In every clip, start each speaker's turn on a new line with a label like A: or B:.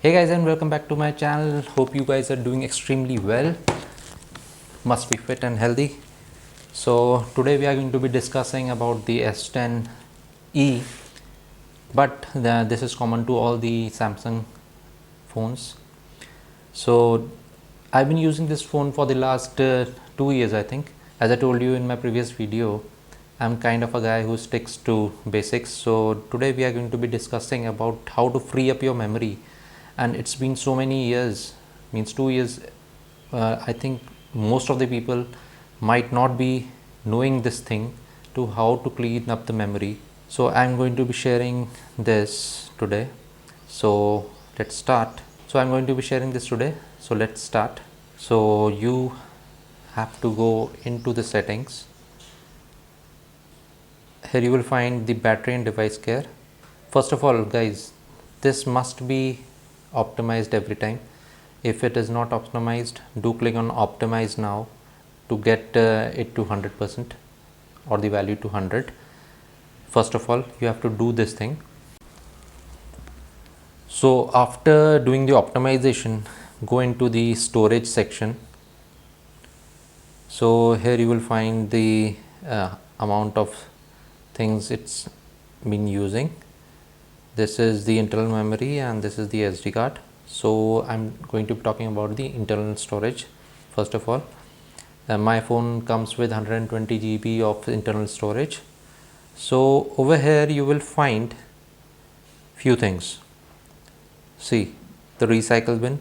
A: Hey guys, and welcome back to my channel. Hope you guys are doing extremely well. Must be fit and healthy. So today we are going to be discussing about the S10e, but this is common to all the Samsung phones. So I've been using this phone for the last 2 years, I think. As I told you in my previous video, I'm kind of a guy who sticks to basics. So today we are going to be discussing about how to free up your memory. And it's been so many years, means 2 years. I think most of the people might not be knowing this thing to how to clean up the memory. So I'm going to be sharing this today. So let's start. So I'm going to be sharing this today. So let's start. So you have to go into the settings. Here you will find the battery and device care. First of all, guys, this must be optimized every time. If it is not optimized, do click on optimize now to get it to 100% or the value to 100. First of all, you have to do this thing. So after doing the optimization, go into the storage section. So here you will find the amount of things it's been using. This is the internal memory and this is the SD card. So I'm going to be talking about the internal storage. First of all, my phone comes with 120 GB of internal storage. So over here you will find few things. See the recycle bin,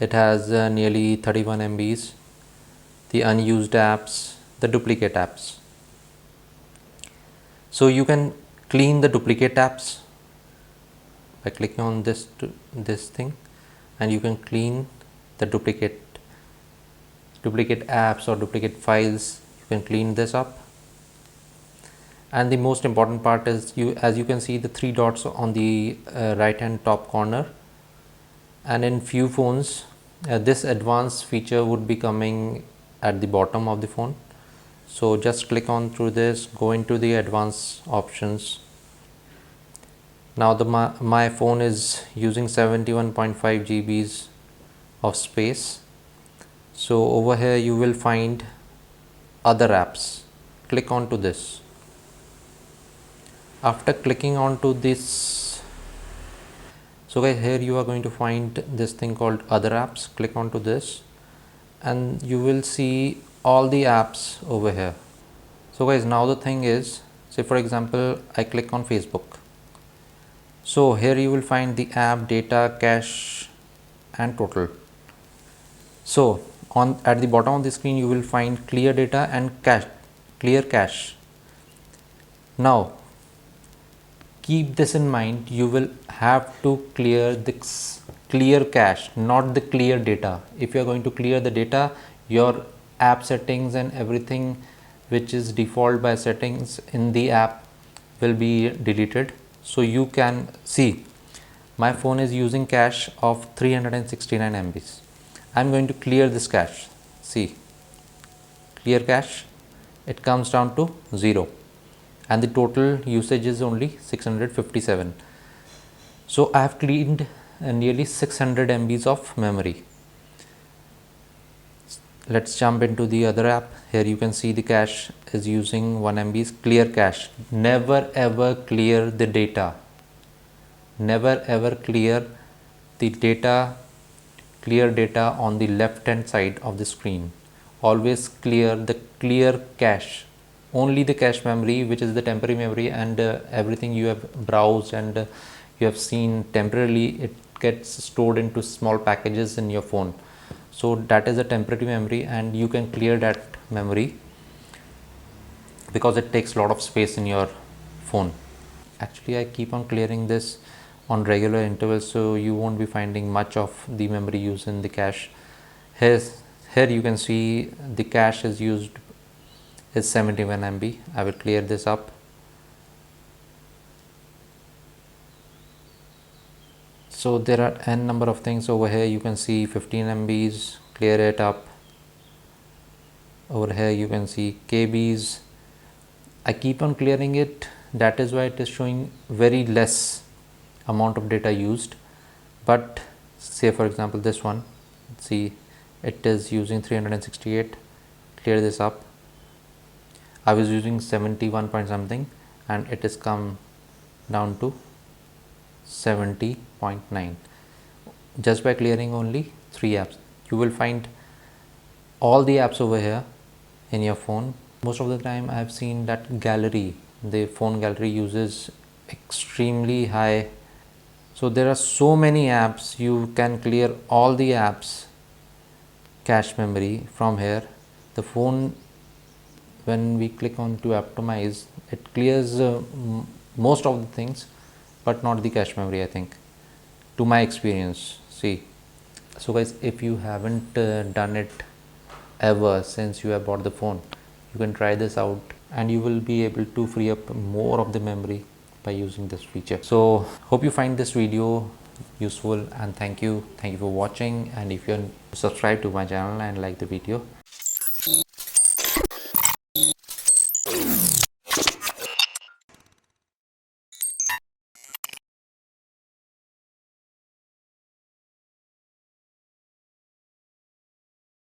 A: it has nearly 31 MBs, the unused apps, the duplicate apps. So you can clean the duplicate apps by clicking on this thing, and you can clean the duplicate apps or duplicate files. You can clean this up. And the most important part is, as you can see the three dots on the right hand top corner, and in few phones this advanced feature would be coming at the bottom of the phone. So just click on through this, go into the advanced options. Now my phone is using 71.5 GBs of space. So over here you will find other apps. Click on to this. After clicking on to this, so guys, here you are going to find this thing called other apps. Click on to this and you will see all the apps over here. So guys, now the thing is, say for example I click on Facebook. So here you will find the app, data, cache and total. So at the bottom of the screen you will find clear data and clear cache. Now keep this in mind, you will have to clear this clear cache, not the clear data. If you are going to clear the data, your app settings and everything which is default by settings in the app will be deleted. So you can see my phone is using cache of 369 MBs. I'm going to clear this cache. See, clear cache, it comes down to 0 and the total usage is only 657. So I have cleaned nearly 600 MBs of memory. Let's jump into the other app. Here you can see the cache is using 1 MB. Clear cache. Never ever clear the data. Never ever clear the data, clear data on the left hand side of the screen. Always clear the clear cache. Only the cache memory, which is the temporary memory, and everything you have browsed and you have seen temporarily, it gets stored into small packages in your phone. So that is a temporary memory and you can clear that memory because it takes a lot of space in your phone. Actually I keep on clearing this on regular intervals, so you won't be finding much of the memory used in the cache. Here you can see the cache is used is 71 MB. I will clear this up. So there are n number of things over here. You can see 15 MBs, clear it up. Over here you can see KBs. I keep on clearing it, that is why it is showing very less amount of data used. But say for example this one, see it is using 368. Clear this up. I was using 71 point something and it has come down to 70.9 just by clearing only 3 apps. You will find all the apps over here in your phone. Most of the time I have seen that gallery, the phone gallery uses extremely high. So there are so many apps, you can clear all the apps cache memory from here. The phone, when we click on to optimize, it clears most of the things but not the cache memory, I think, to my experience. See, so guys, if you haven't done it ever since you have bought the phone, you can try this out and you will be able to free up more of the memory by using this feature. So hope you find this video useful, and thank you for watching. And if you're subscribed to my channel and like the video,